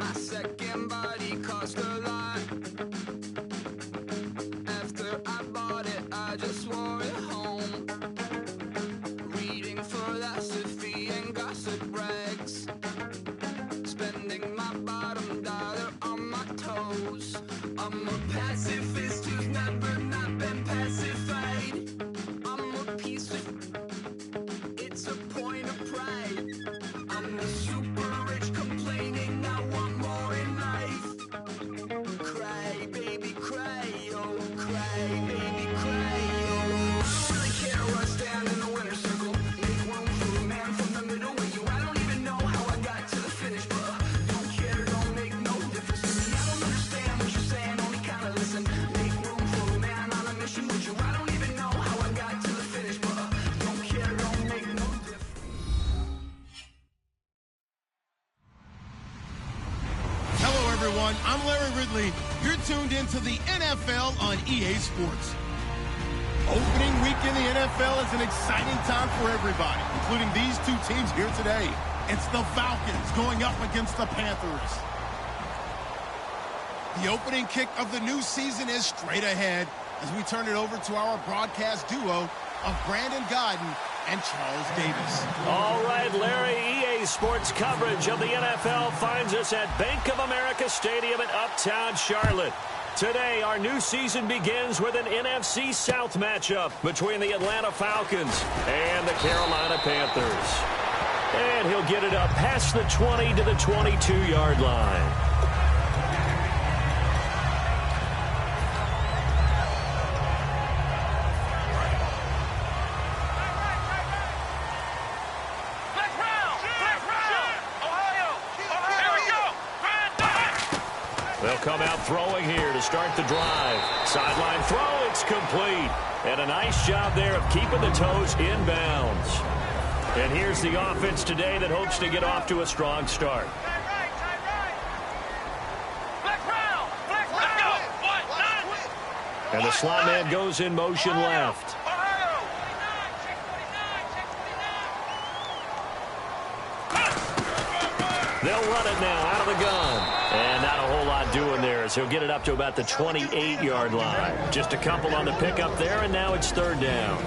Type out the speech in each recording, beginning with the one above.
My second body cost a lot. After I bought it, I just wore it home. Reading philosophy and gossip rags. Spending my bottom dollar on my toes. I'm a pacifist who's never not been pacified. I'm a piece of... It's a point of pride. I'm the super rich complaining I want more in life. Cry, baby, cry, oh, cry, baby, cry, oh. Really care where I stand in the winner's circle. Make room for a man from the middle with you. I don't even know how I got to the finish, but don't care, don't make no difference to me. I don't understand what you're saying, only kinda listen. Make room for a man on a mission with you. I don't even know how I got to the finish, but don't care, don't make no difference. Hello, everyone. I'm Larry Ridley. You're tuned into the NFL on EA Sports. Opening week in the NFL is an exciting time for everybody, including these two teams here today. It's the Falcons going up against the Panthers. The opening kick of the new season is straight ahead as we turn it over to our broadcast duo of Brandon Godden and Charles Davis. All right, Larry, EA Sports coverage of the NFL finds us at Bank of America Stadium in Uptown Charlotte. Today, our new season begins with an NFC South matchup between the Atlanta Falcons and the Carolina Panthers. And he'll get it up past the 20 to the 22-yard line. They'll come out throwing here to start the drive. Sideline throw, it's complete. And a nice job there of keeping the toes in bounds. And here's the offense today that hopes to get off to a strong start. And the slot man goes in motion left. They'll run it now out of the gun. And not a whole lot doing there as he'll get it up to about the 28-yard line. Just a couple on the pickup there, and now it's third down.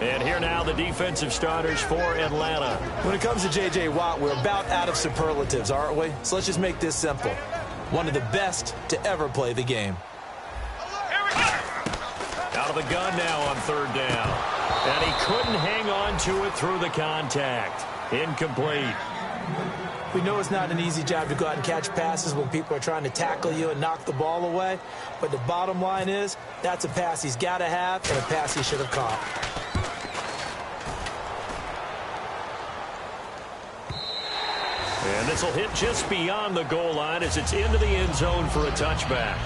And here now the defensive starters for Atlanta. When it comes to J.J. Watt, we're about out of superlatives, aren't we? So let's just make this simple. One of the best to ever play the game. Out of the gun now on third down. And he couldn't hang on to it through the contact. Incomplete. We know it's not an easy job to go out and catch passes when people are trying to tackle you and knock the ball away. But the bottom line is, that's a pass he's got to have and a pass he should have caught. And this will hit just beyond the goal line as it's into the end zone for a touchback.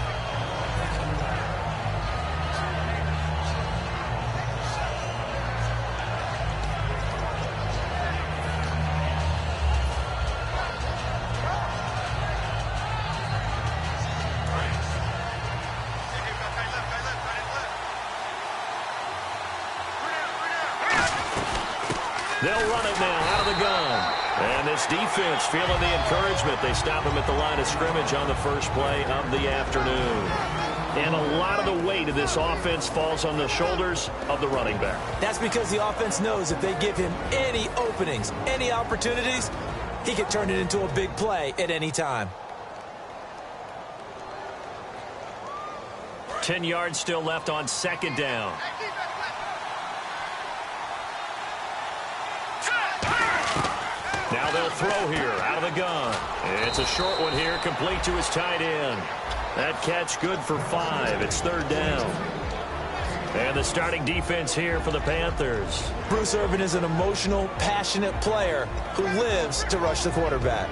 They'll run it now out of the gun. And this defense feeling the encouragement. They stop him at the line of scrimmage on the first play of the afternoon. And a lot of the weight of this offense falls on the shoulders of the running back. That's because the offense knows if they give him any openings, any opportunities, he can turn it into a big play at any time. 10 yards still left on second down. Now they'll throw here out of the gun. It's a short one here, complete to his tight end. That catch good for 5. It's third down. And the starting defense here for the Panthers. Bruce Irvin is an emotional, passionate player who lives to rush the quarterback.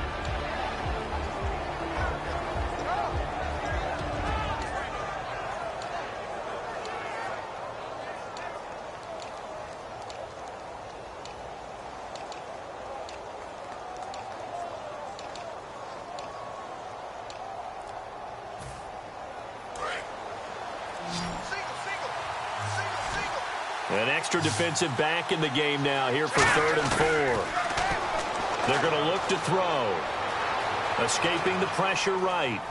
An extra defensive back in the game now here for 3rd and 4. They're going to look to throw. Escaping the pressure right.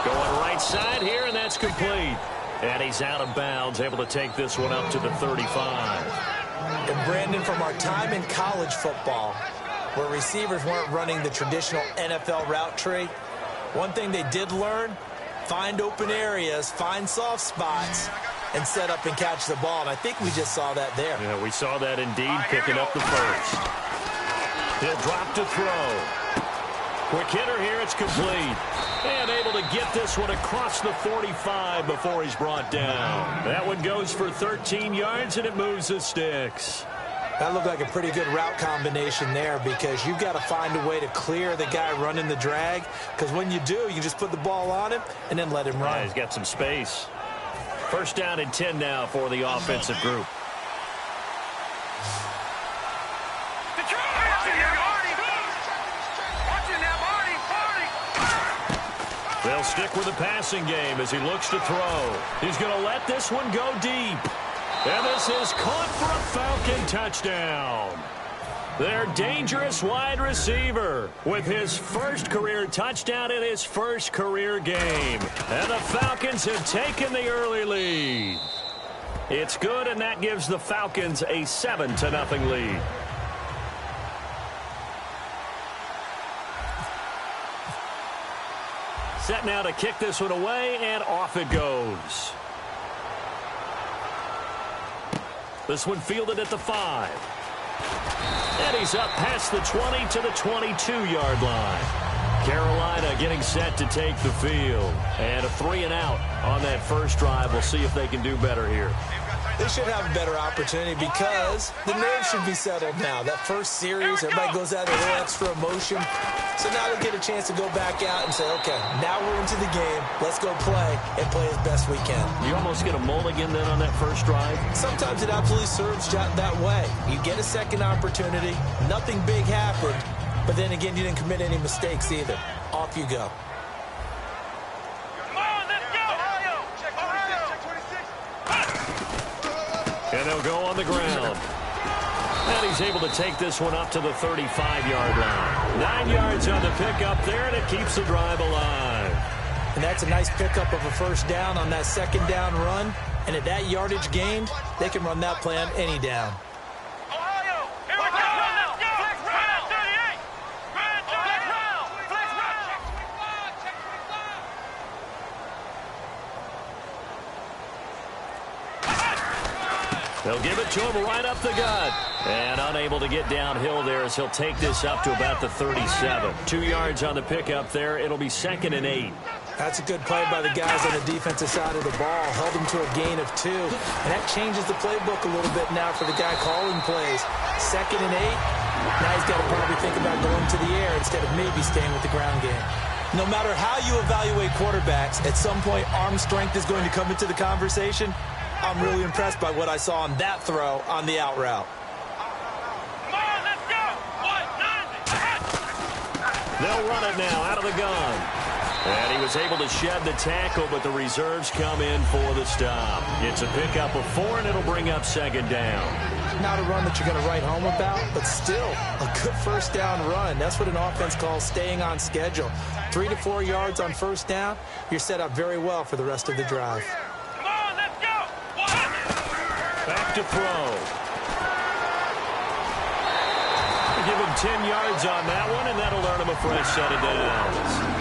Going right side here, and that's complete. And he's out of bounds, able to take this one up to the 35. And Brandon, from our time in college football, where receivers weren't running the traditional NFL route tree, one thing they did learn, find open areas, find soft spots, and set up and catch the ball. And I think we just saw that there. Yeah, we saw that indeed, picking up the first. He'll drop to throw. Quick hitter here, it's complete. And able to get this one across the 45 before he's brought down. That one goes for 13 yards, and it moves the sticks. That looked like a pretty good route combination there, because you've got to find a way to clear the guy running the drag, because when you do, you just put the ball on him and then let him run. Yeah, he's got some space. First down and 10 now for the offensive group. They'll stick with the passing game as he looks to throw. He's going to let this one go deep. And this is caught for a Falcon touchdown. Their dangerous wide receiver with his first career touchdown in his first career game. And the Falcons have taken the early lead. It's good, and that gives the Falcons a 7-0 lead. Set now to kick this one away, and off it goes. This one fielded at the 5. And he's up past the 20 to the 22-yard line. Carolina getting set to take the field. And a 3-and-out on that first drive. We'll see if they can do better here. They should have a better opportunity because the nerves should be settled now. That first series, everybody goes out with a little extra emotion. So now they'll get a chance to go back out and say, okay, now we're into the game. Let's go play and play as best we can. You almost get a mulligan then on that first drive? Sometimes it absolutely serves that way. You get a second opportunity. Nothing big happened. But then again, you didn't commit any mistakes either. Off you go. And they'll go on the ground. And he's able to take this one up to the 35-yard line. 9 yards on the pickup there, and it keeps the drive alive. And that's a nice pickup of a first down on that second down run. And at that yardage gained, they can run that play on any down. They'll give it to him right up the gut. And unable to get downhill there as he'll take this up to about the 37. 2 yards on the pickup there. It'll be 2nd and 8. That's a good play by the guys on the defensive side of the ball. Held him to a gain of 2. And that changes the playbook a little bit now for the guy calling plays. 2nd and 8. Now he's got to probably think about going to the air instead of maybe staying with the ground game. No matter how you evaluate quarterbacks, at some point arm strength is going to come into the conversation. I'm really impressed by what I saw on that throw on the out route. They'll run it now out of the gun. And he was able to shed the tackle, but the reserves come in for the stop. It's a pickup of 4, and it'll bring up 2nd down. Not a run that you're going to write home about, but still a good first down run. That's what an offense calls staying on schedule. 3 to 4 yards on first down, you're set up very well for the rest of the drive. Back to throw. Give him 10 yards on that one, and that'll earn him a fresh set of downs.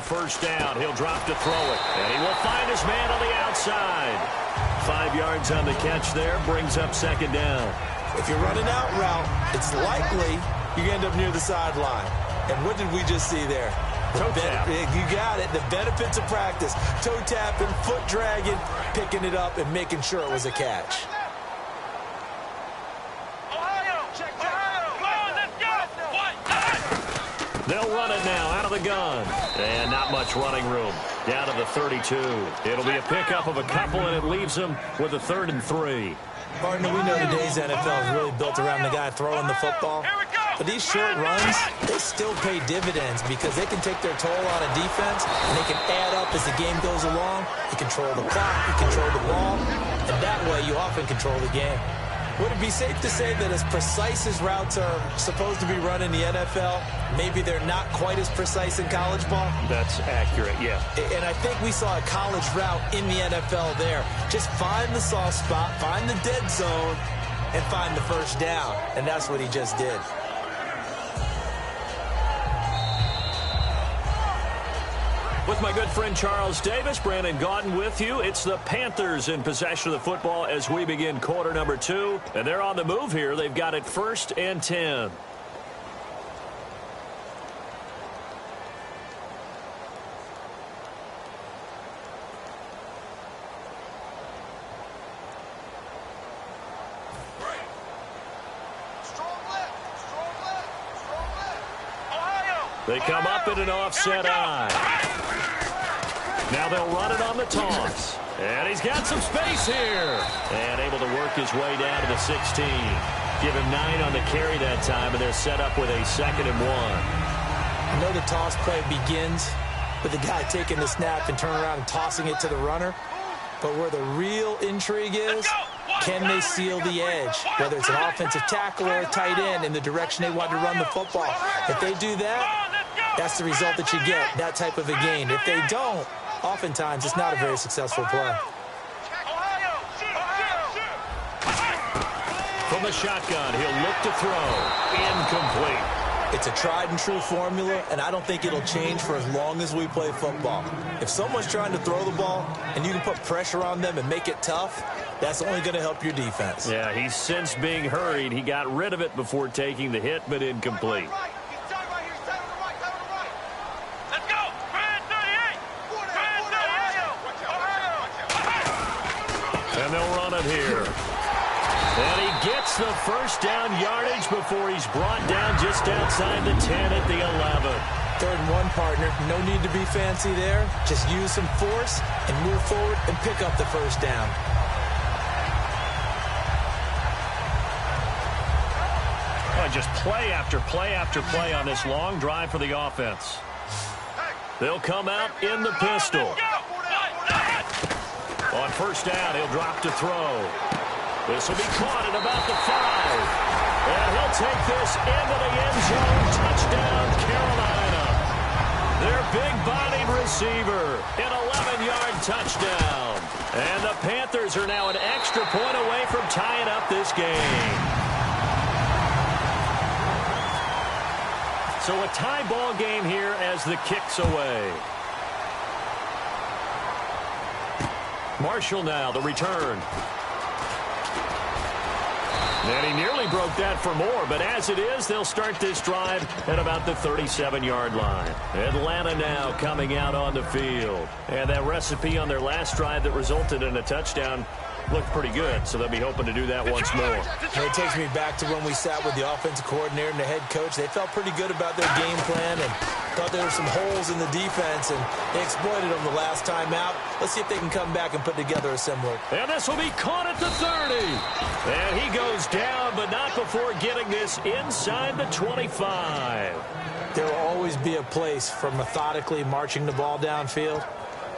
First down, he'll drop to throw it, and he will find his man on the outside. 5 yards on the catch there, brings up 2nd down. If you're running out route, it's likely you end up near the sideline. And what did we just see there? Toe tap. You got it. The benefits of practice. Toe tapping, foot dragging, picking it up, and making sure it was a catch. They'll run it now out of the gun. And not much running room. Down to the 32. It'll be a pickup of a couple, and it leaves them with a 3rd and 3. Partner, we know today's NFL is really built around the guy throwing the football. But these short runs, they still pay dividends because they can take their toll on a defense, and they can add up as the game goes along. You control the clock, you control the ball, and that way you often control the game. Would it be safe to say that as precise as routes are supposed to be run in the NFL, maybe they're not quite as precise in college ball? That's accurate, yeah. And I think we saw a college route in the NFL there. Just find the soft spot, find the dead zone, and find the first down. And that's what he just did. With my good friend Charles Davis, Brandon Gaudin with you. It's the Panthers in possession of the football as we begin quarter number 2. And they're on the move here. They've got it 1st and 10. They come up in an offset eye. Now they'll run it on the toss. And he's got some space here. And able to work his way down to the 16. Give him 9 on the carry that time, and they're set up with a 2nd and 1. I know the toss play begins with the guy taking the snap and turning around and tossing it to the runner. But where the real intrigue is, can they seal the edge? Whether it's an offensive tackle or a tight end in the direction they want to run the football. If they do that, that's the result that you get, that type of a gain. If they don't, oftentimes it's not a very successful play. From the shotgun, he'll look to throw. Incomplete. It's a tried and true formula, and I don't think it'll change for as long as we play football. If someone's trying to throw the ball and you can put pressure on them and make it tough, that's only going to help your defense. Yeah, he's since being hurried. He got rid of it before taking the hit, but incomplete. And they'll run it here. And he gets the first down yardage before he's brought down just outside the 10 at the 11. 3rd and 1, partner. No need to be fancy there. Just use some force and move forward and pick up the first down. Just play after play after play on this long drive for the offense. They'll come out in the pistol. On first down, he'll drop to throw. This will be caught at about the 5. And he'll take this into the end zone. Touchdown, Carolina. Their big-bodied receiver, an 11-yard touchdown. And the Panthers are now an extra point away from tying up this game. So a tie ball game here as the kick's away. Marshall now, the return. And he nearly broke that for more, but as it is, they'll start this drive at about the 37-yard line. Atlanta now coming out on the field. And that recipe on their last drive that resulted in a touchdown looked pretty good, so they'll be hoping to do that once more. And it takes me back to when we sat with the offensive coordinator and the head coach. They felt pretty good about their game plan and thought there were some holes in the defense, and they exploited them the last time out. Let's see if they can come back and put together a similar. And this will be caught at the 30. And he goes down, but not before getting this inside the 25. There will always be a place for methodically marching the ball downfield,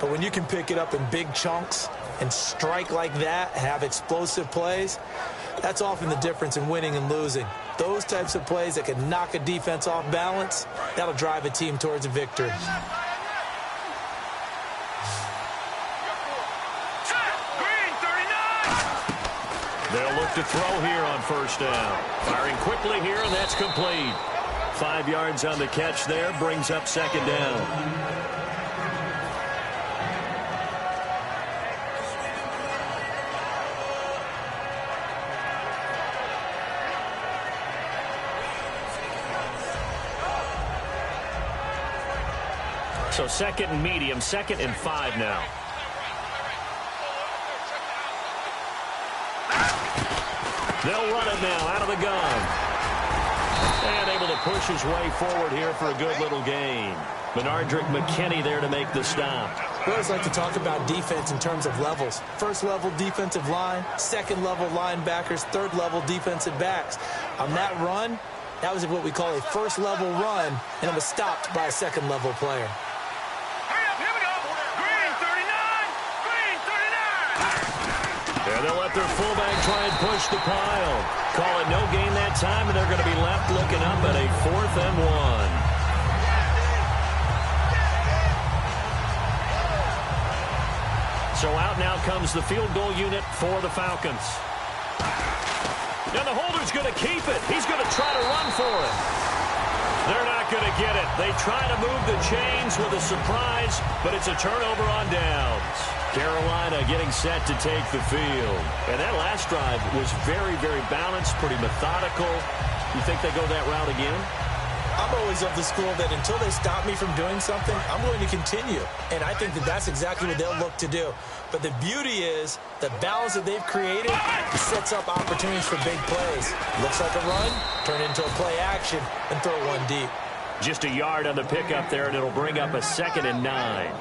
but when you can pick it up in big chunks and strike like that, have explosive plays, that's often the difference in winning and losing. Those types of plays that can knock a defense off balance, that'll drive a team towards a victory. They'll look to throw here on first down. Firing quickly here, and that's complete. 5 yards on the catch there, brings up second down. So 2nd and medium, 2nd and 5 now. They'll run it now out of the gun. And able to to push his way forward here for a good little gain. Bernardrick McKinney there to make the stop. We always like to talk about defense in terms of levels. First level defensive line, second level linebackers, third level defensive backs. On that run, that was what we call a first level run, and it was stopped by a second level player. And they'll let their fullback try and push the pile. Call it no gain that time, and they're going to be left looking up at a 4th and 1. So out now comes the field goal unit for the Falcons. And the holder's going to keep it. He's going to try to run for it. They're not going to get it. They try to move the chains with a surprise, but it's a turnover on downs. Carolina getting set to take the field. And that last drive was very, very balanced, pretty methodical. You think they go that route again? I'm always of the school that until they stop me from doing something, I'm going to continue. And I think that that's exactly what they'll look to do. But the beauty is the balance that they've created sets up opportunities for big plays. Looks like a run, turn into a play action, and throw one deep. Just a yard on the pickup there, and it'll bring up a 2nd and 9.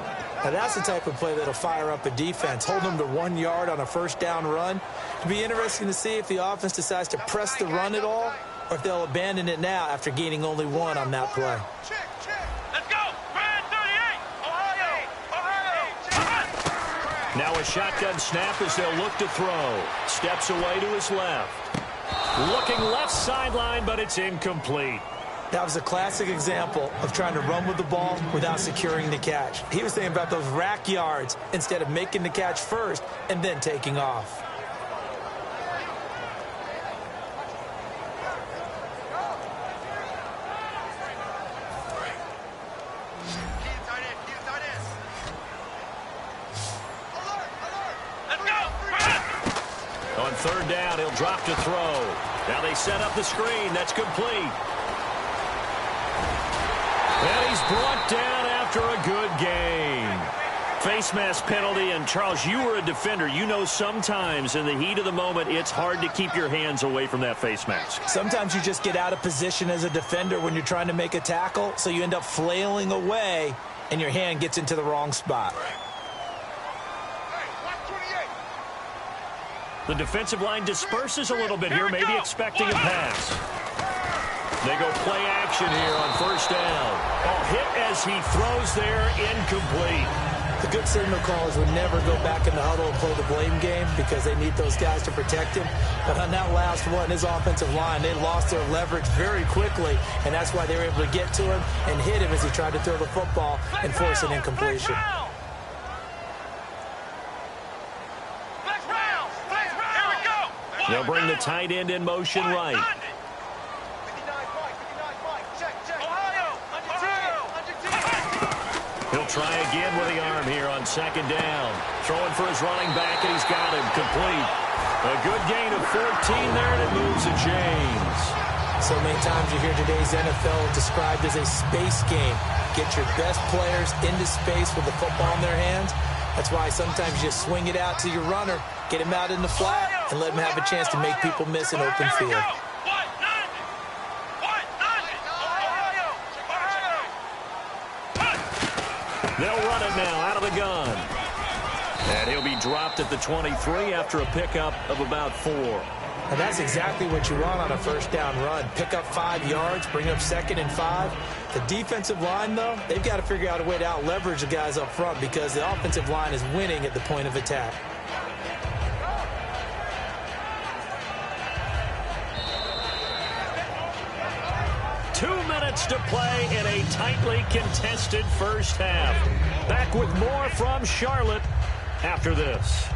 Now that's the type of play that'll fire up a defense. Hold them to 1 yard on a first down run. It'll be interesting to see if the offense decides to press the run at all, or if they'll abandon it now after gaining only 1 on that play. Let's go! Brand 38! Ohio! Now a shotgun snap as they'll look to throw. Steps away to his left. Looking left sideline, but it's incomplete. That was a classic example of trying to run with the ball without securing the catch. He was thinking about those rack yards instead of making the catch first and then taking off. On 3rd down, he'll drop to throw. Now they set up the screen. That's complete. And he's brought down after a good gain. Face mask penalty, and Charles, you were a defender. You know sometimes in the heat of the moment, it's hard to keep your hands away from that face mask. Sometimes you just get out of position as a defender when you're trying to make a tackle, so you end up flailing away, and your hand gets into the wrong spot. The defensive line disperses a little bit here, maybe expecting a pass. They go play action here on 1st down. Hit as he throws there, incomplete. The good signal callers would never go back in the huddle and play the blame game because they need those guys to protect him. But on that last one, his offensive line, they lost their leverage very quickly, and that's why they were able to get to him and hit him as he tried to throw the football and force an incompletion. They'll bring the tight end in motion right. He'll try again with the arm here on 2nd down. Throwing for his running back, and he's got him complete. A good gain of 14 there, and it moves the chains. So many times you hear today's NFL described as a space game. Get your best players into space with the football in their hands. That's why sometimes you just swing it out to your runner, get him out in the flat, and let him have a chance to make people miss an open field. They'll run it now out of the gun. And he'll be dropped at the 23 after a pickup of about 4. And that's exactly what you want on a 1st down run. Pick up 5 yards, bring up 2nd and 5. The defensive line, though, they've got to figure out a way to out-leverage the guys up front because the offensive line is winning at the point of attack. To play in a tightly contested first half. Back with more from Charlotte after this.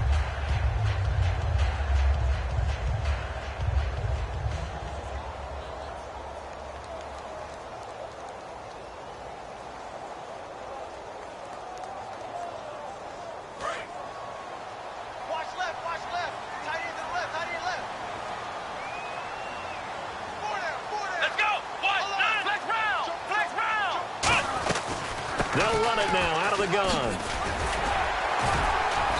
They'll run it now out of the gun.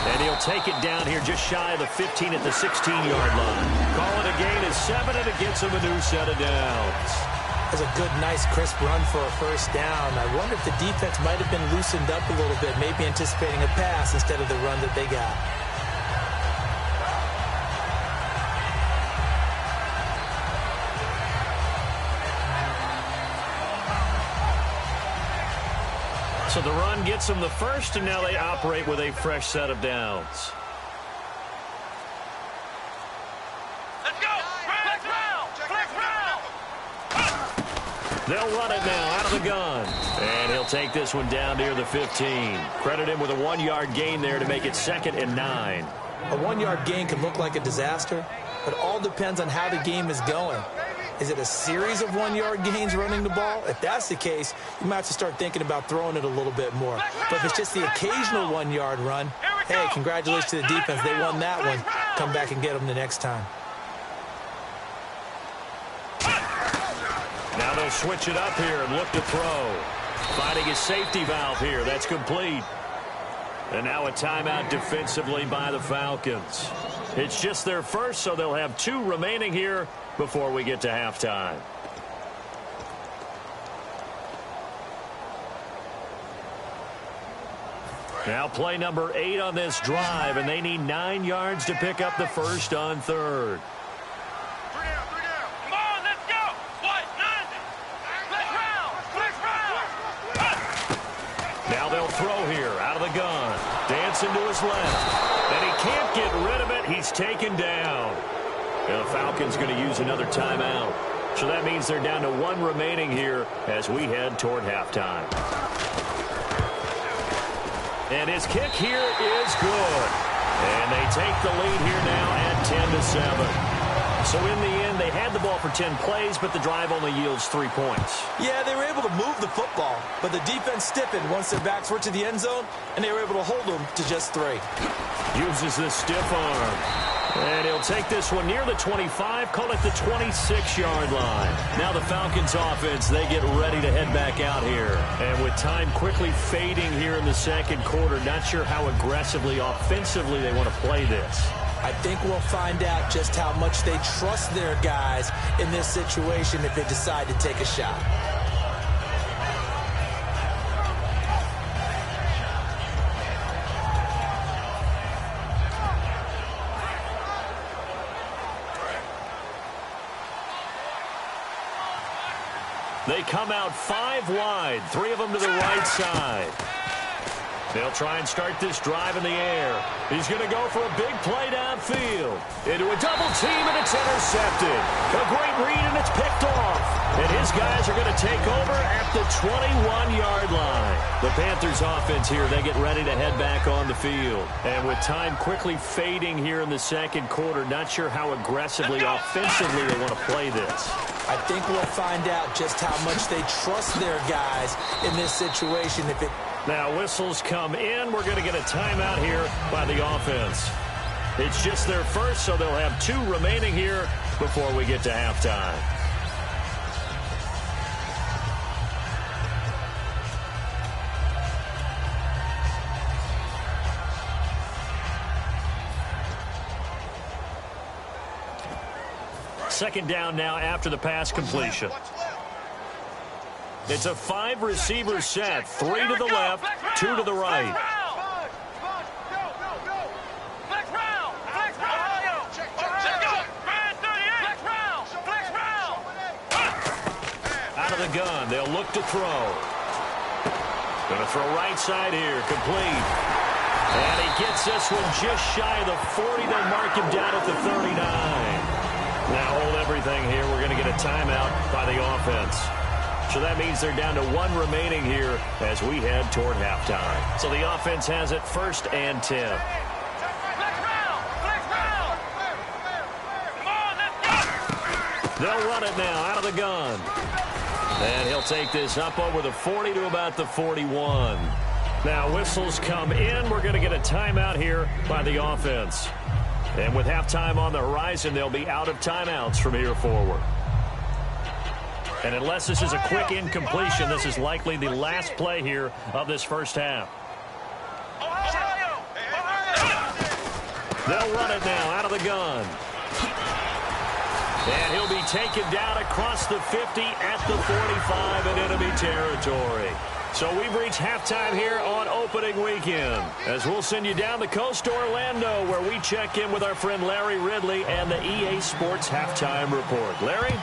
And he'll take it down here just shy of the 15 at the 16-yard line. Call it a gain of 7, and it gets him a new set of downs. That's a good, nice, crisp run for a first down. I wonder if the defense might have been loosened up a little bit, maybe anticipating a pass instead of the run that they got. So the run gets them the first, and now they operate with a fresh set of downs. They'll run it now out of the gun. And he'll take this one down near the 15. Credit him with a 1-yard gain there to make it 2nd and 9. A 1-yard gain can look like a disaster, but it all depends on how the game is going. Is it a series of 1-yard gains running the ball? If that's the case, you might have to start thinking about throwing it a little bit more. But if it's just the occasional 1-yard run, hey, congratulations to the defense. They won that one. Come back and get them the next time. Now they'll switch it up here and look to throw. Finding his safety valve here. That's complete. And now a timeout defensively by the Falcons. It's just their first, so they'll have 2 remaining here before we get to halftime. Now play number 8 on this drive, and they need 9 yards to pick up the first on 3rd. Throw here out of the gun. Dancing to his left. And he can't get rid of it. He's taken down. And the Falcons going to use another timeout. So that means they're down to 1 remaining here as we head toward halftime. And his kick here is good. And they take the lead here now at 10-7. So in the end, they had the ball for 10 plays, but the drive only yields 3 points. Yeah, they were able to move the football, but the defense stiffened once their backs were to the end zone, and they were able to hold them to just 3. Uses the stiff arm. And he'll take this one near the 25, call it the 26-yard line. Now the Falcons offense, they get ready to head back out here. And with time quickly fading here in the second quarter, not sure how aggressively, offensively they want to play this. I think we'll find out just how much they trust their guys in this situation if they decide to take a shot. They come out 5 wide, 3 of them to the right side. They'll try and start this drive in the air. He's going to go for a big play downfield. Into a double team, and it's intercepted. A great read, and it's picked off. And his guys are going to take over at the 21-yard line. The Panthers offense here, they get ready to head back on the field. And with time quickly fading here in the second quarter, not sure how aggressively, offensively they want to play this. I think we'll find out just how much they trust their guys in this situation if it... Now whistles come in. We're going to get a timeout here by the offense. It's just their first, so they'll have 2 remaining here before we get to halftime. Second down now after the pass completion. It's a 5-receiver set. 3 to the left, 2 to the right. Out of the gun, they'll look to throw. Going to throw right side here, complete. And he gets this one just shy of the 40. They'll mark him down at the 39. Now hold everything here. We're going to get a timeout by the offense. So that means they're down to 1 remaining here as we head toward halftime. So the offense has it 1st and 10. They'll run it now out of the gun. And he'll take this up over the 40 to about the 41. Now whistles come in. We're going to get a timeout here by the offense. And with halftime on the horizon, they'll be out of timeouts from here forward. And unless this is a quick incompletion, this is likely the last play here of this first half. They'll run it now out of the gun. And he'll be taken down across the 50 at the 45 in enemy territory. So we've reached halftime here on opening weekend, as we'll send you down the coast to Orlando, where we check in with our friend Larry Ridley and the EA Sports Halftime Report. Larry?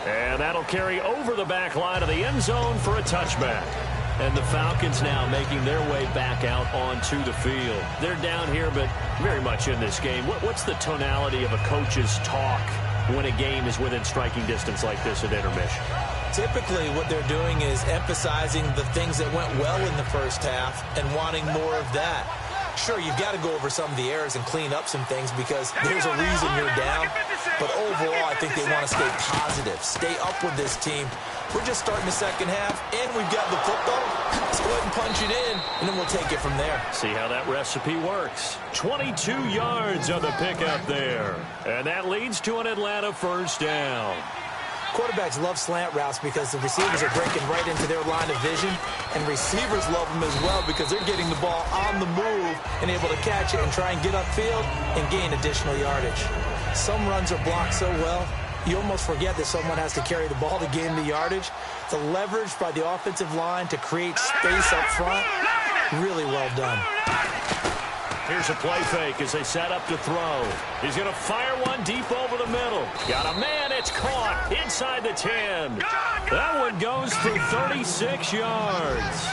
And that'll carry over the back line of the end zone for a touchback. And the Falcons now making their way back out onto the field. They're down here, but very much in this game. What's the tonality of a coach's talk when a game is within striking distance like this at intermission? Typically, what they're doing is emphasizing the things that went well in the first half and wanting more of that. Sure, you've got to go over some of the errors and clean up some things because there's a reason you're down. But overall, I think they want to stay positive, stay up with this team. We're just starting the second half, and we've got the football. Let's go ahead and punch it in, and then we'll take it from there. See how that recipe works. 22 yards on the pickup there. And that leads to an Atlanta first down. Quarterbacks love slant routes because the receivers are breaking right into their line of vision, and receivers love them as well because they're getting the ball on the move and able to catch it and try and get upfield and gain additional yardage. Some runs are blocked so well, you almost forget that someone has to carry the ball to gain the yardage. The leverage by the offensive line to create space up front, really well done. Here's a play fake as they set up to throw. He's going to fire one deep over the middle. Got a man, it's caught inside the 10. That one goes for 36 yards.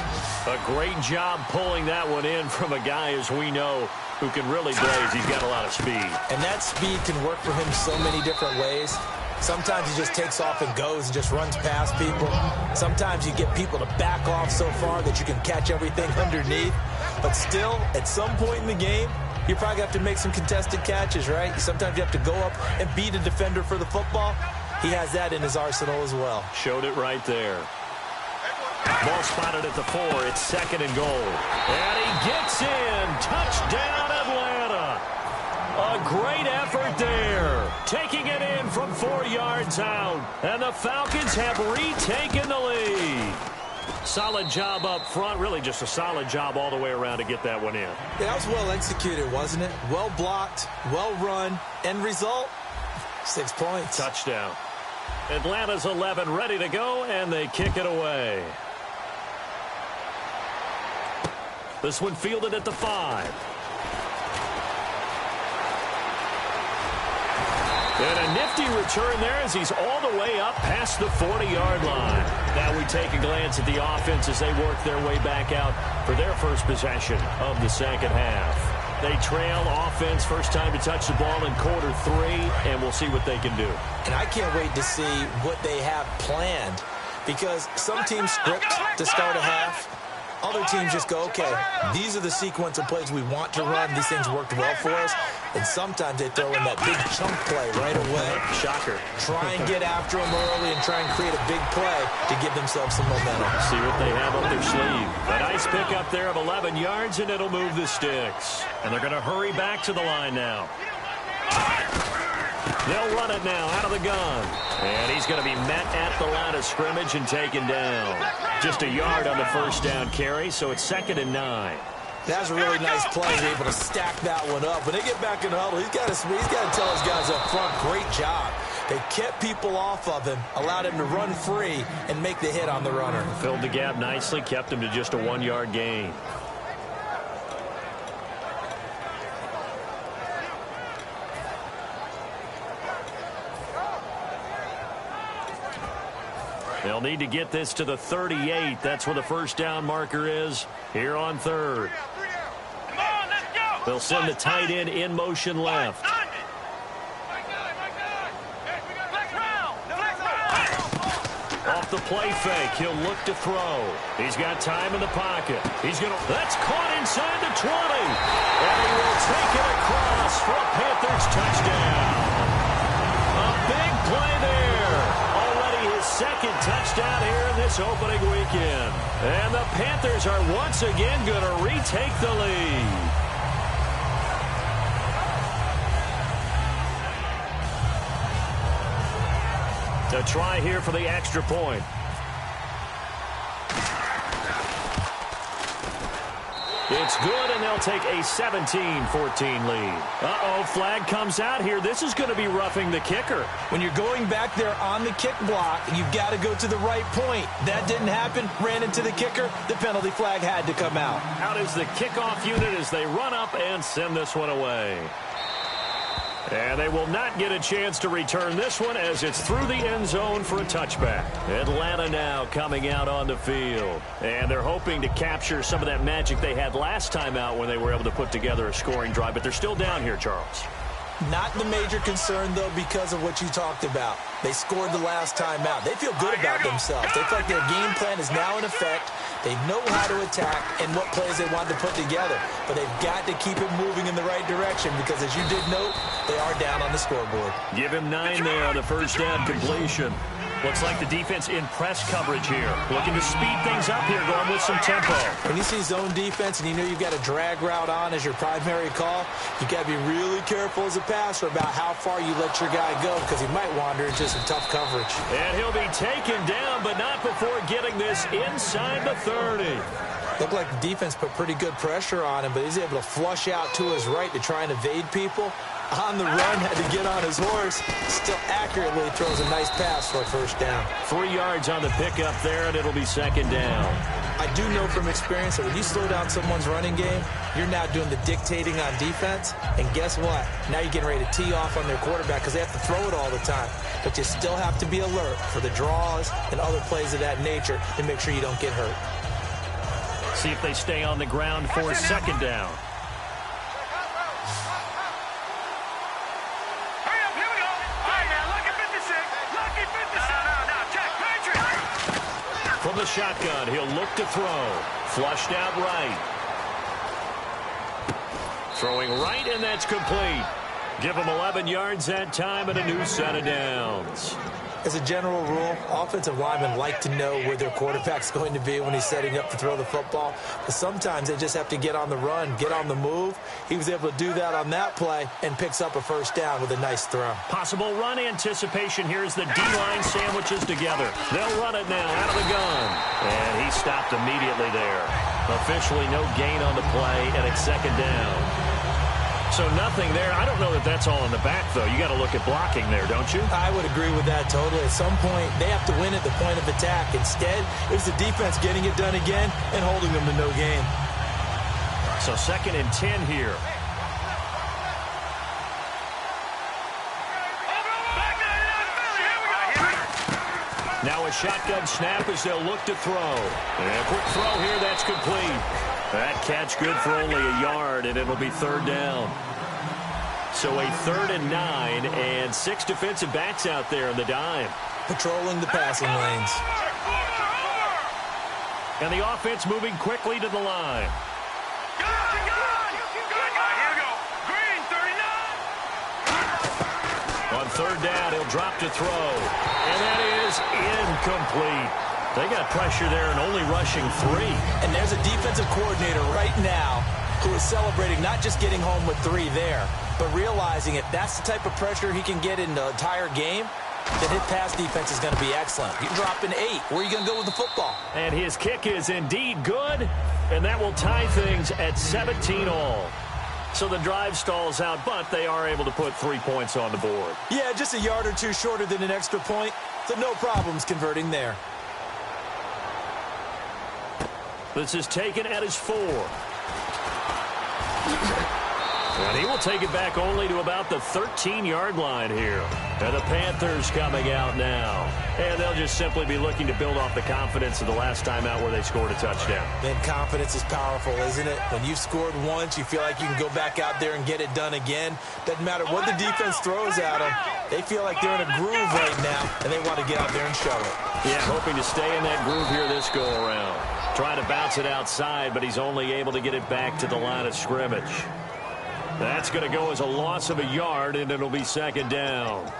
A great job pulling that one in from a guy, as we know, who can really blaze. He's got a lot of speed. And that speed can work for him so many different ways. Sometimes he just takes off and goes and just runs past people. Sometimes you get people to back off so far that you can catch everything underneath. But still, at some point in the game, you probably have to make some contested catches, right? Sometimes you have to go up and beat a defender for the football. He has that in his arsenal as well. Showed it right there. Ball spotted at the 4. It's second and goal. And he gets in. Touchdown, Atlanta. A great effort there. Taking it in from 4 yards out. And the Falcons have retaken the lead. Solid job up front. Really just a solid job all the way around to get that one in. Yeah, that was well executed, wasn't it? Well blocked, well run. End result, 6 points. Touchdown. Atlanta's 11 ready to go, and they kick it away. This one fielded at the 5. And a nifty return there as he's all the way up past the 40-yard line. Now we take a glance at the offense as they work their way back out for their first possession of the second half. They trail offense, first time to touch the ball in quarter 3, and we'll see what they can do. And I can't wait to see what they have planned, because some teams script to start a half. Other teams just go, okay, these are the sequence of plays we want to run. These things worked well for us. And sometimes they throw in that big chunk play right away. Shocker. Try and get after them early and try and create a big play to give themselves some momentum. See what they have up their sleeve. A nice pickup there of 11 yards, and it'll move the sticks. And they're going to hurry back to the line now. They'll run it now out of the gun. And he's going to be met at the line of scrimmage and taken down. Just a yard on the first down carry, so it's 2nd and 9. That was a really nice play. He's able to stack that one up. When they get back in the huddle, he's got to tell his guys up front, great job. They kept people off of him, allowed him to run free and make the hit on the runner. Filled the gap nicely, kept him to just a 1-yard gain. They'll need to get this to the 38. That's where the first down marker is here on 3rd. They'll send the tight end in motion left. Off the play fake, he'll look to throw. He's got time in the pocket. That's caught inside the 20. And he will take it across for a Panthers touchdown. A big play there. Already his second touchdown here in this opening weekend. And the Panthers are once again going to retake the lead. To try here for the extra point. It's good, and they'll take a 17-14 lead. Uh-oh, flag comes out here. This is going to be roughing the kicker. When you're going back there on the kick block, you've got to go to the right point. That didn't happen. Ran into the kicker. The penalty flag had to come out. Out is the kickoff unit as they run up and send this one away. And they will not get a chance to return this one as it's through the end zone for a touchback. Atlanta now coming out on the field. And they're hoping to capture some of that magic they had last time out when they were able to put together a scoring drive. But they're still down here, Charles. Not the major concern, though, because of what you talked about. They scored the last time out. They feel good about themselves. They feel like their game plan is now in effect. They know how to attack and what plays they want to put together. But they've got to keep it moving in the right direction because, as you did note, they are down on the scoreboard. Give him 9 there on the first down completion. Looks like the defense in press coverage here. Looking to speed things up here, going with some tempo. When you see zone defense and you know you've got a drag route on as your primary call, you got to be really careful as a passer about how far you let your guy go because he might wander into some tough coverage. And he'll be taken down, but not before getting this inside the 30. Looked like the defense put pretty good pressure on him, but he's able to flush out to his right to try and evade people. On the run, had to get on his horse. Still accurately throws a nice pass for a first down. 3 yards on the pickup there, and it'll be second down. I do know from experience that when you slow down someone's running game, you're now doing the dictating on defense. And guess what? Now you're getting ready to tee off on their quarterback because they have to throw it all the time. But you still have to be alert for the draws and other plays of that nature to make sure you don't get hurt. See if they stay on the ground for second down. From the shotgun, he'll look to throw. Flushed out right. Throwing right, and that's complete. Give him 11 yards that time and a new set of downs. As a general rule, offensive linemen like to know where their quarterback's going to be when he's setting up to throw the football. But sometimes they just have to get on the run, get on the move. He was able to do that on that play and picks up a first down with a nice throw. Possible run anticipation here as the D-line sandwiches together. They'll run it now out of the gun. And he stopped immediately there. Officially no gain on the play, and it's second down. So nothing there. I don't know that that's all in the back, though. You got to look at blocking there, don't you? I would agree with that totally. At some point, they have to win at the point of attack. Instead, it was the defense getting it done again and holding them to no gain. So 2nd and 10 here. Now a shotgun snap as they'll look to throw. And a quick throw here, that's complete. That catch good for only a yard, and it'll be third down. So a 3rd and 9, and 6 defensive backs out there in the dime. Patrolling the passing lanes. And the offense moving quickly to the line. On 3rd down, he'll drop to throw. And that is incomplete. They got pressure there and only rushing 3. And there's a defensive coordinator right now who is celebrating not just getting home with 3 there, but realizing if that's the type of pressure he can get in the entire game, then his pass defense is going to be excellent. You drop an 8. Where are you going to go with the football? And his kick is indeed good, and that will tie things at 17 all. So the drive stalls out, but they are able to put 3 points on the board. Yeah, just a yard or 2 shorter than an extra point, so no problems converting there. This is taken at his 4. And he will take it back only to about the 13-yard line here. And the Panthers coming out now. And they'll just simply be looking to build off the confidence of the last time out where they scored a touchdown. Man, confidence is powerful, isn't it? When you've scored once, you feel like you can go back out there and get it done again. Doesn't matter what the defense throws at them. They feel like they're in a groove right now, and they want to get out there and show it. Yeah, hoping to stay in that groove here this go-around. Trying to bounce it outside, but he's only able to get it back to the line of scrimmage. That's going to go as a loss of a yard, and it'll be second down.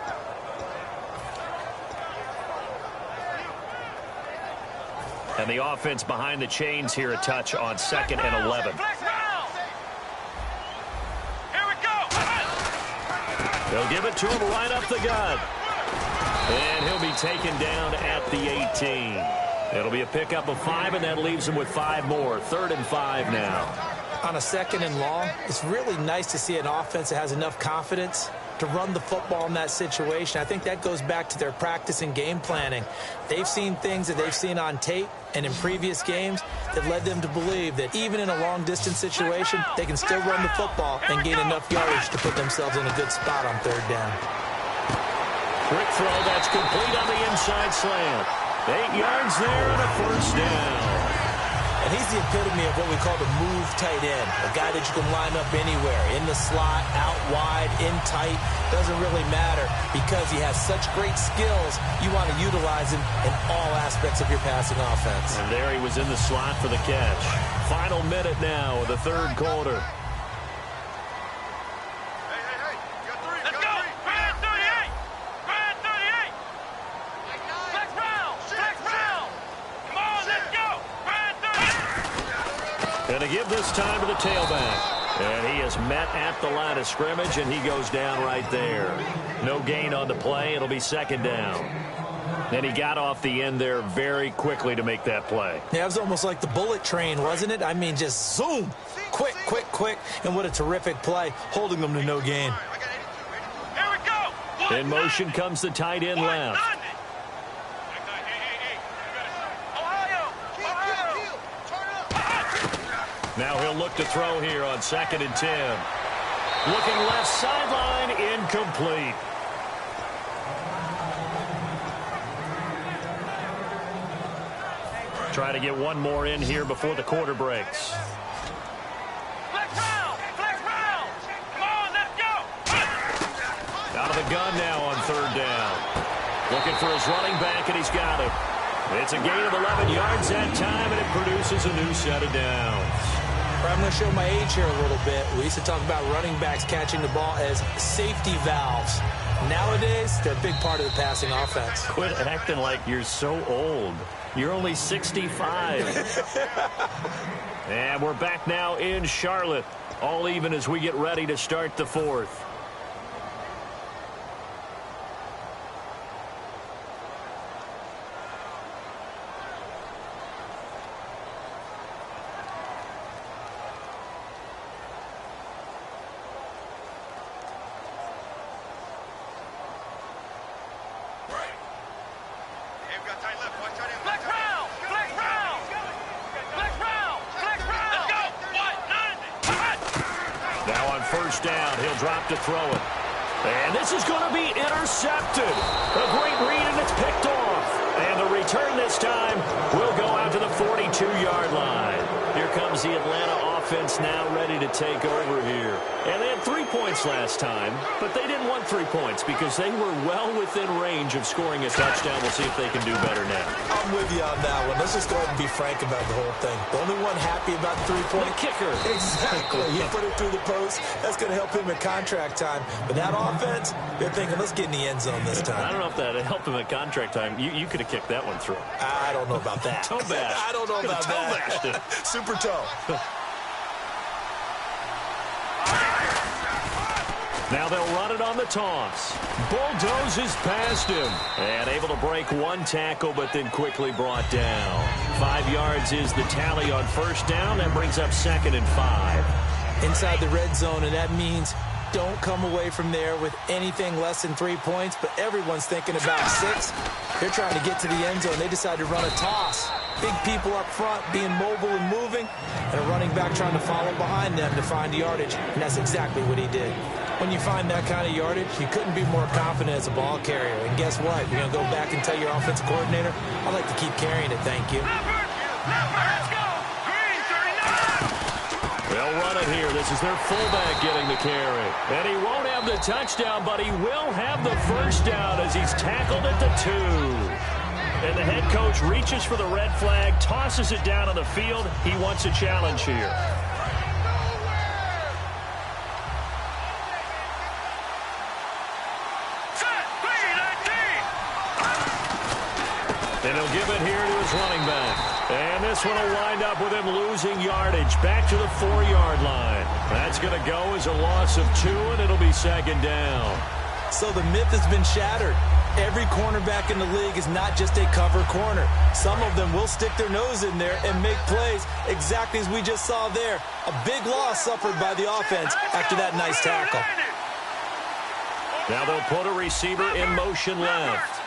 And the offense behind the chains here a touch on 2nd and 11. Here we go. They'll give it to him right up the gut. And he'll be taken down at the 18. It'll be a pickup of 5, and that leaves him with 5 more. 3rd and 5 now. on a 2nd and long, it's really nice to see an offense that has enough confidence to run the football in that situation. I think that goes back to their practice and game planning. They've seen things that they've seen on tape and in previous games that led them to believe that even in a long-distance situation, they can still run the football and gain enough yardage to put themselves in a good spot on 3rd down. Quick throw that's complete on the inside slant. 8 yards there and a 1st down. And he's the epitome of what we call the move tight end, a guy that you can line up anywhere, in the slot, out wide, in tight, doesn't really matter because he has such great skills. You want to utilize him in all aspects of your passing offense. And there he was in the slot for the catch. Final minute now of the 3rd quarter. Going to give this time to the tailback. And he is met at the line of scrimmage, and he goes down right there. No gain on the play. It'll be 2nd down. And he got off the end there very quickly to make that play. Yeah, it was almost like the bullet train, wasn't it? I mean, just zoom. Quick, quick, quick. And what a terrific play, holding them to no gain. Here we go. In motion comes the tight end left. Now he'll look to throw here on 2nd and 10. Looking left sideline, incomplete. Try to get one more in here before the quarter breaks. Flex round! Flex round! Come on, let's go! Out of the gun now on 3rd down. Looking for his running back, and he's got it. It's a gain of 11 yards that time, and it produces a new set of downs. I'm going to show my age here a little bit. We used to talk about running backs catching the ball as safety valves. Nowadays, they're a big part of the passing offense. Quit acting like you're so old. You're only 65. And we're back now in Charlotte. All even as we get ready to start the 4th. To throw it. And this is going to be intercepted. A great read, and it's picked off. And the return this time will go out to the 42-yard line. Here comes the Atlanta offense now ready to take over here. And they had 3 points last time, but they didn't want 3 points because they were well within range of scoring a touchdown. We'll see if they can do better now. I'm with you on that one. Let's just go ahead and be frank about the whole thing. The only one happy about the 3-point. The kicker. Exactly. He put it through the post. That's going to help him at contract time. But that offense, they're thinking, let's get in the end zone this time. I don't know if that helped him at contract time. You could have kicked that one through. I don't know about that. Toe bash. I don't know about that. Super toe. Now they'll run it on the toss. Bulldozes past him. And able to break one tackle, but then quickly brought down. 5 yards is the tally on 1st down. That brings up 2nd and 5. Inside the red zone, and that means don't come away from there with anything less than 3 points, but everyone's thinking about 6. They're trying to get to the end zone. They decide to run a toss. Big people up front being mobile and moving, and a running back trying to follow behind them to find yardage, and that's exactly what he did. When you find that kind of yardage, you couldn't be more confident as a ball carrier. And guess what? You're going to go back and tell your offensive coordinator, I'd like to keep carrying it, thank you. Let's go! Green 39! They'll run it here. This is their fullback getting the carry. And he won't have the touchdown, but he will have the 1st down as he's tackled at the 2. And the head coach reaches for the red flag, tosses it down on the field. He wants a challenge here. And he'll give it here to his running back. And this one will wind up with him losing yardage back to the 4-yard line. That's going to go as a loss of 2, and it'll be 2nd down. So the myth has been shattered. every cornerback in the league is not just a cover corner. Some of them will stick their nose in there and make plays exactly as we just saw there. A big loss suffered by the offense after that nice tackle. Now they'll put a receiver in motion left.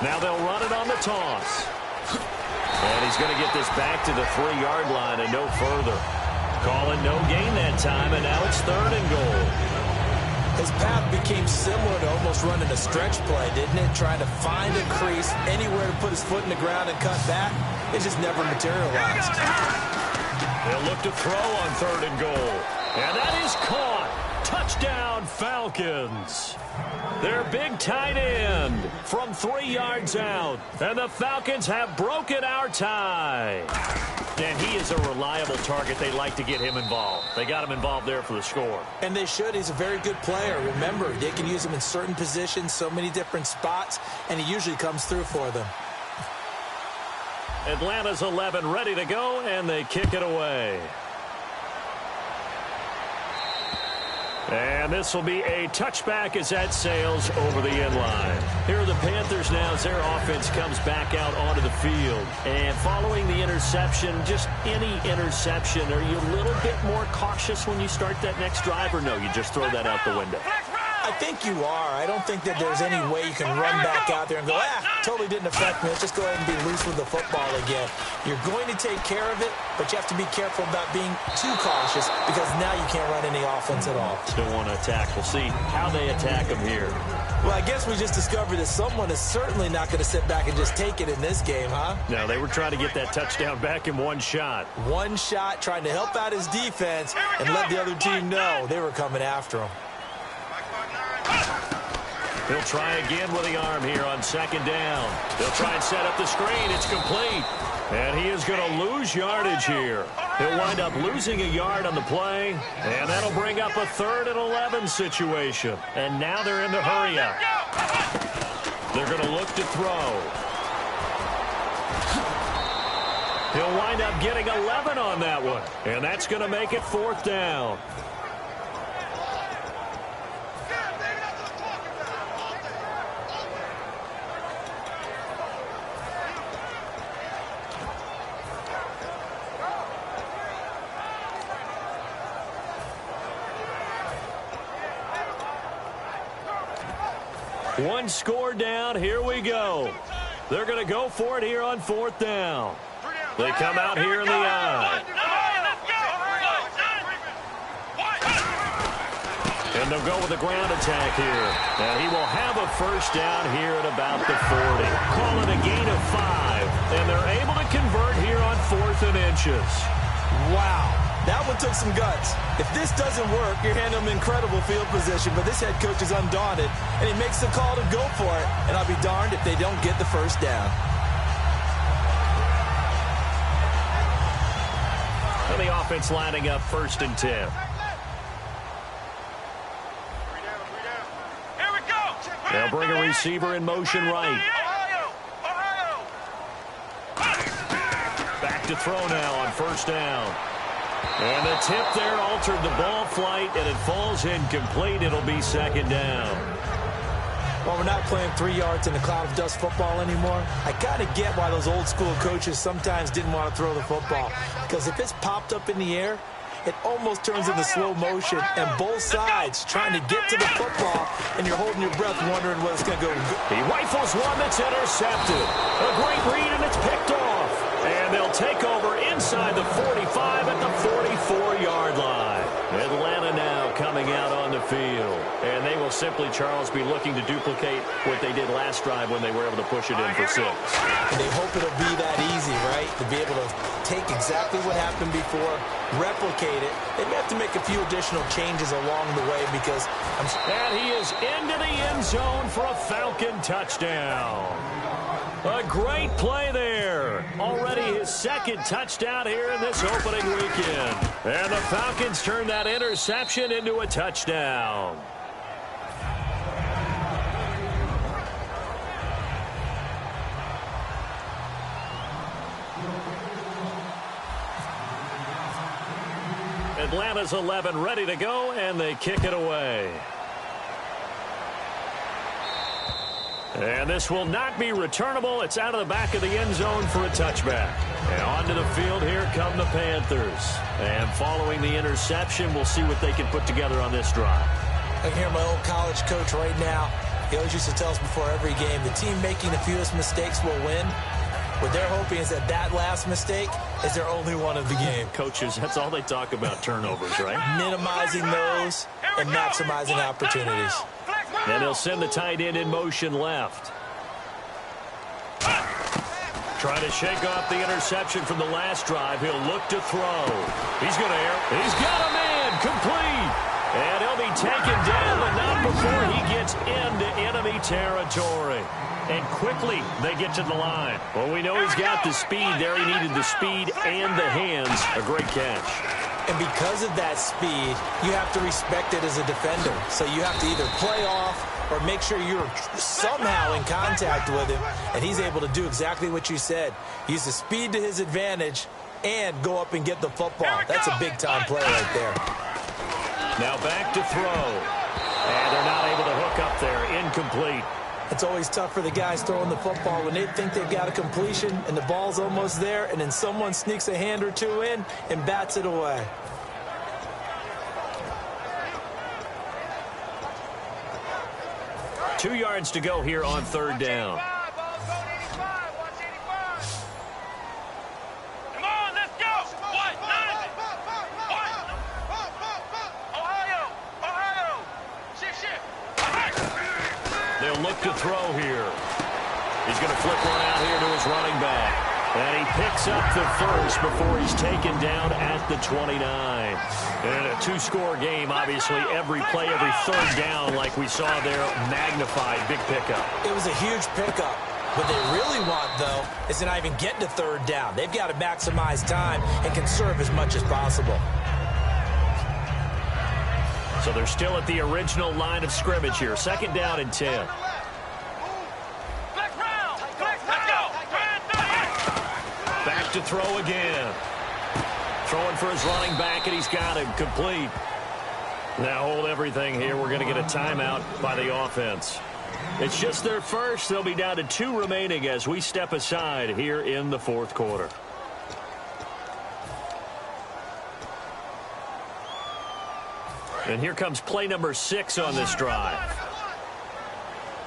Now they'll run it on the toss. And he's going to get this back to the 3-yard line and no further. Calling no gain that time, and now it's 3rd and goal. His path became similar to almost running a stretch play, didn't it? Trying to find a crease, anywhere to put his foot in the ground and cut back. It just never materialized. They'll look to throw on 3rd and goal. And that is caught. Touchdown, Falcons. Their big tight end from 3 yards out. And the Falcons have broken our tie. And he is a reliable target. They like to get him involved. They got him involved there for the score. And they should. He's a very good player. Remember, they can use him in certain positions, so many different spots, and he usually comes through for them. Atlanta's 11 ready to go, and they kick it away. And this will be a touchback as that sails over the end line. Here are the Panthers now as their offense comes back out onto the field. And following the interception, just any interception, are you a little bit more cautious when you start that next drive, or no, you just throw that out the window? I think you are. I don't think that there's any way you can run back out there and go, totally didn't affect me. Let's just go ahead and be loose with the football again. You're going to take care of it, but you have to be careful about being too cautious because now you can't run any offense at all. Still want to attack. We'll see how they attack them here. Well, I guess we just discovered that someone is certainly not going to sit back and just take it in this game, huh? No, they were trying to get that touchdown back in one shot. One shot, trying to help out his defense and let the other team know they were coming after him. He'll try again with the arm here on 2nd down. They'll try and set up the screen. It's complete. And he is going to lose yardage here. He'll wind up losing a yard on the play. And that'll bring up a 3rd and 11 situation. And now they're in the hurry up. They're going to look to throw. He'll wind up getting 11 on that one. And that's going to make it 4th down. One score down. Here we go. They're going to go for it here on 4th down. They come out here in the I. And they'll go with the ground attack here. And he will have a 1st down here at about the 40. Call it a gain of 5. And they're able to convert here on 4th and inches. Wow. That one took some guts. If this doesn't work, you're handing them incredible field position, but this head coach is undaunted, and he makes the call to go for it, and I'll be darned if they don't get the 1st down. And the offense lining up 1st and 10. Here we go. They'll bring a receiver in motion right. Back to throw now on 1st down. And the tip there altered the ball flight, and it falls incomplete. It'll be 2nd down. Well, we're not playing 3 yards in a cloud of dust football anymore. I kind of get why those old school coaches sometimes didn't want to throw the football. Because if it's popped up in the air, it almost turns into slow motion, and both sides trying to get to the football, and you're holding your breath wondering whether it's going to go. He rifles one that's intercepted. A great read, and it's picked off. And they'll take over inside the 45 at the 44-yard line. Atlanta now coming out on the field. And they will simply, Charles, be looking to duplicate what they did last drive when they were able to push it in for 6. And they hope it'll be that easy, right? To be able to take exactly what happened before, replicate it. They may have to make a few additional changes along the way because And he is into the end zone for a Falcon touchdown. A great play there. Already his 2nd touchdown here in this opening weekend. And the Falcons turn that interception into a touchdown. Atlanta's 11 ready to go, and they kick it away. And this will not be returnable. It's out of the back of the end zone for a touchback. And onto the field, here come the Panthers. And following the interception, we'll see what they can put together on this drive. I can hear my old college coach right now. He always used to tell us before every game, the team making the fewest mistakes will win. What they're hoping is that last mistake is their only one of the game. Coaches, that's all they talk about, turnovers, right? Minimizing those and maximizing opportunities. And they'll send the tight end in motion left. Trying to shake off the interception from the last drive. He'll look to throw. He's going to air. He's got a man. Complete. And he'll be taken down, but not before he gets into enemy territory. And quickly they get to the line. Well, we know he's got the speed there. He needed the speed and the hands. A great catch. And because of that speed, you have to respect it as a defender. So you have to either play off or make sure you're somehow in contact with him. And he's able to do exactly what you said. Use the speed to his advantage and go up and get the football. That's a big-time play right there. Now back to throw. And they're not able to hook up there. Incomplete. It's always tough for the guys throwing the football when they think they've got a completion and the ball's almost there, and then someone sneaks a hand or two in and bats it away. Two yards to go here on third down. They'll look to throw here. He's going to flip one out here to his running back. And he picks up the first before he's taken down at the 29. And a two-score game, obviously, every play, every third down, like we saw there, magnified, big pickup. It was a huge pickup. What they really want, though, is to not even get to third down. They've got to maximize time and conserve as much as possible. So they're still at the original line of scrimmage here. Second down and 10. Back to throw again. Throwing for his running back, and he's got him complete. Now hold everything here. We're going to get a timeout by the offense. It's just their first. They'll be down to 2 remaining as we step aside here in the fourth quarter. And here comes play number 6 on this drive.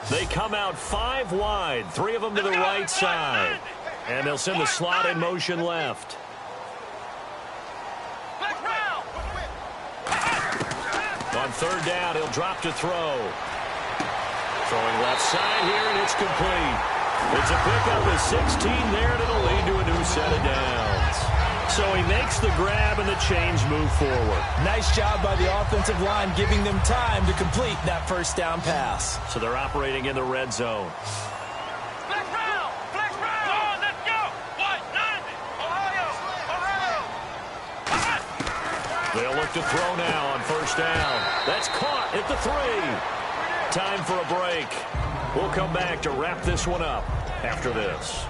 They come out 5 wide, 3 of them to the right side. And they'll send the slot in motion left. On third down, he'll drop to throw. Throwing left side here, and it's complete. It's a pickup with 16 there, and it'll lead to a new set of downs. So he makes the grab, and the chains move forward. Nice job by the offensive line, giving them time to complete that first down pass. So they're operating in the red zone. Flex round! Flex round! Come on, let's go! 190! Ohio! They'll look to throw now on first down. That's caught at the 3. Time for a break. We'll come back to wrap this one up after this.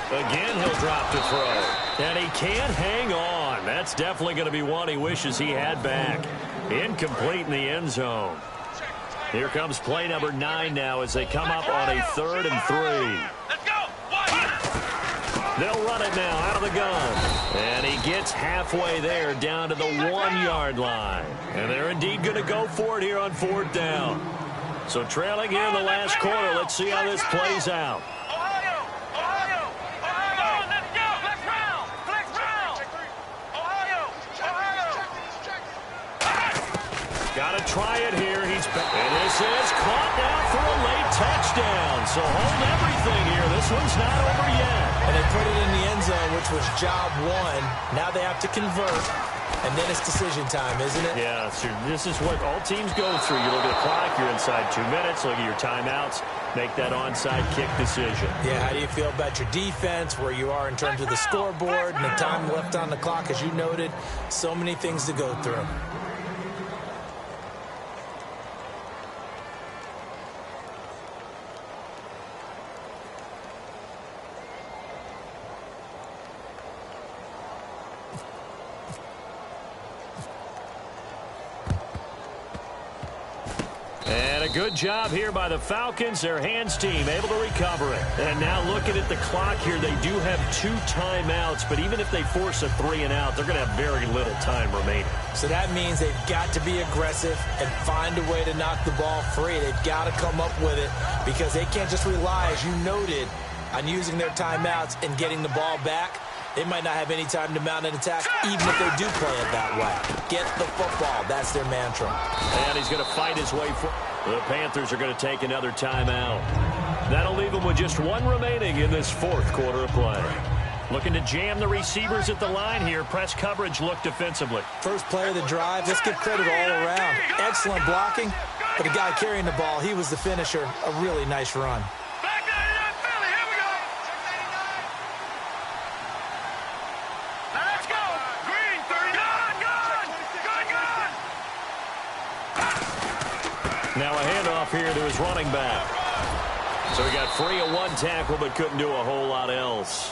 Again, he'll drop to throw. And he can't hang on. That's definitely going to be one he wishes he had back. Incomplete in the end zone. Here comes play number 9 now as they come up on a 3rd and 3. Let's go! They'll run it now out of the gun. And he gets halfway there down to the 1-yard line. And they're indeed going to go for it here on 4th down. So trailing here in the last quarter. Let's see how this plays out. Got to try it here. He's back. And this is caught now for a late touchdown. So hold everything here. This one's not over yet. And they put it in the end zone, which was job 1. Now they have to convert. And then it's decision time, isn't it? Yeah, so this is what all teams go through. You look at the clock. You're inside 2 minutes. Look at your timeouts. Make that onside kick decision. Yeah, how do you feel about your defense, where you are in terms of the scoreboard, and the time left on the clock, as you noted? So many things to go through. And a good job here by the Falcons, their hands team, able to recover it. And now looking at the clock here, they do have 2 timeouts, but even if they force a 3-and-out, they're going to have very little time remaining. So that means they've got to be aggressive and find a way to knock the ball free. They've got to come up with it because they can't just rely, as you noted, on using their timeouts and getting the ball back. They might not have any time to mount an attack, even if they do play it that way. Get the football. That's their mantra. And he's going to fight his way for. The Panthers are going to take another timeout. That'll leave them with just 1 remaining in this 4th quarter of play. Looking to jam the receivers at the line here. Press coverage look defensively. First play of the drive. Let's give credit all around. Excellent blocking, but the guy carrying the ball, he was the finisher. A really nice run. Now a handoff here to his running back. So he got free of 1 tackle but couldn't do a whole lot else.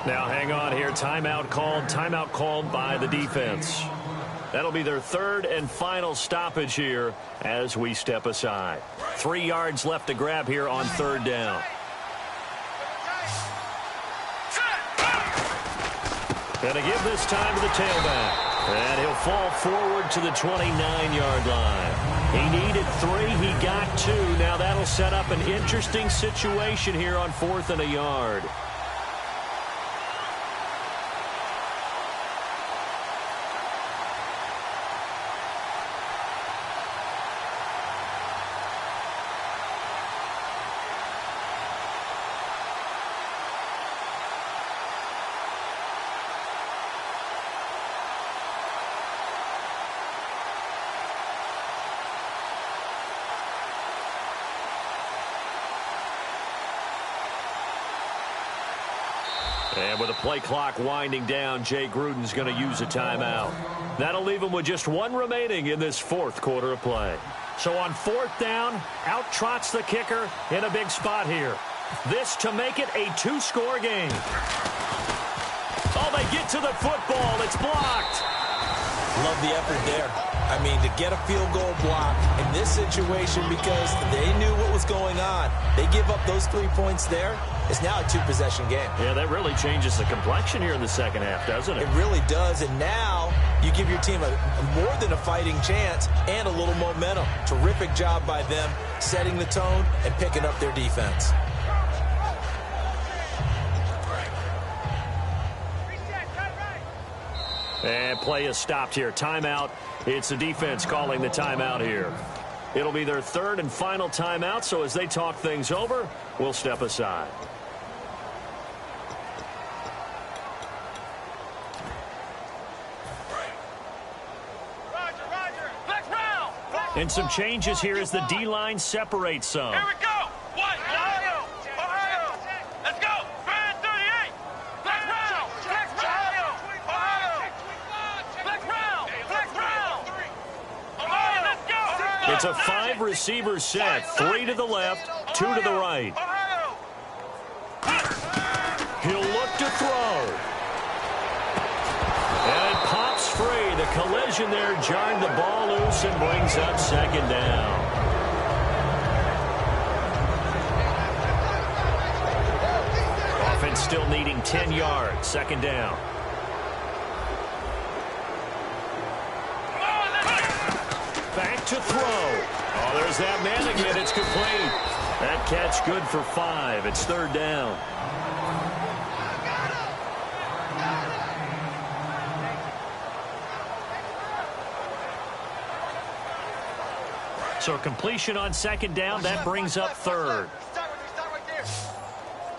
Now hang on here. Timeout called by the defense. That'll be their 3rd and final stoppage here as we step aside. 3 yards left to grab here on 3rd down. Gonna give this time to the tailback. And he'll fall forward to the 29-yard line. He needed 3. He got 2. Now that'll set up an interesting situation here on 4th and a yard. And with the play clock winding down, Jay Gruden's going to use a timeout. That'll leave him with just 1 remaining in this 4th quarter of play. So on 4th down, out trots the kicker in a big spot here. This to make it a 2-score game. Oh, they get to the football. It's blocked. Love the effort there. I mean, to get a field goal block in this situation because they knew what was going on. They give up those 3 points there. It's now a 2-possession game. Yeah, that really changes the complexion here in the second half, doesn't it? It really does, and now you give your team a more than a fighting chance and a little momentum. Terrific job by them setting the tone and picking up their defense. And play is stopped here. Timeout. It's the defense calling the timeout here. It'll be their 3rd and final timeout, so as they talk things over, we'll step aside. And some changes here as the D-line separates some. Here we go. What? Ohio. Ohio. Let's go. Brand 38. Flex round. Flex round. Ohio. Flex round. Flex round. Ohio. Let's go. It's a 5-receiver set. 3 to the left, 2 to the right. Ohio. He'll look to throw. And it pops free. The collision there jarred the ball loose and brings up 2nd down. Offense still needing 10 yards. 2nd down. Back to throw. Oh, there's that man again. It's complete. That catch good for 5. It's 3rd down. So completion on 2nd down. That brings up 3rd. Start right there.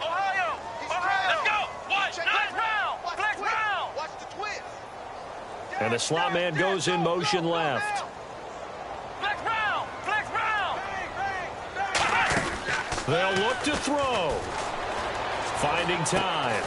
Ohio. Ohio. Let's go. What? Flex round. Flex round. Watch the twist. And the slot man goes in motion left. Flex round. Flex round. They'll look to throw. Finding time.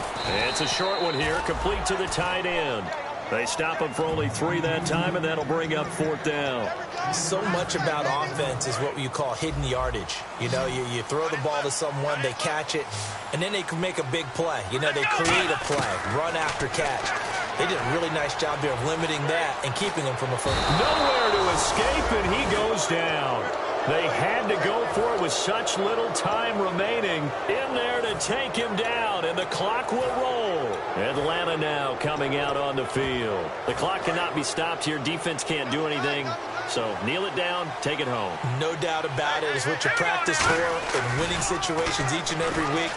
It's a short one here, complete to the tight end. They stop him for only 3 that time, and that'll bring up 4th down. So much about offense is what you call hidden yardage. You know, you throw the ball to someone, they catch it, and then they can make a big play. You know, they create a play, run after catch. They did a really nice job there of limiting that and keeping them from a first. Nowhere to escape, and he goes down. They had to go for it with such little time remaining. In there to take him down, and the clock will roll. Atlanta now coming out on the field. The clock cannot be stopped here. Defense can't do anything. So kneel it down, take it home. No doubt about it. It's what you practice for in winning situations each and every week.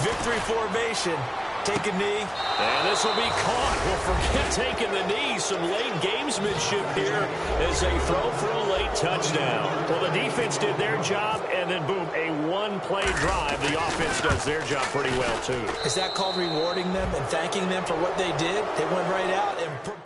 Victory formation. Take a knee. And this will be caught. Well, forget taking the knee. Some late gamesmanship here as they throw for a late touchdown. Well, the defense did their job, and then, boom, a one-play drive. The offense does their job pretty well, too. Is that called rewarding them and thanking them for what they did? They went right out and put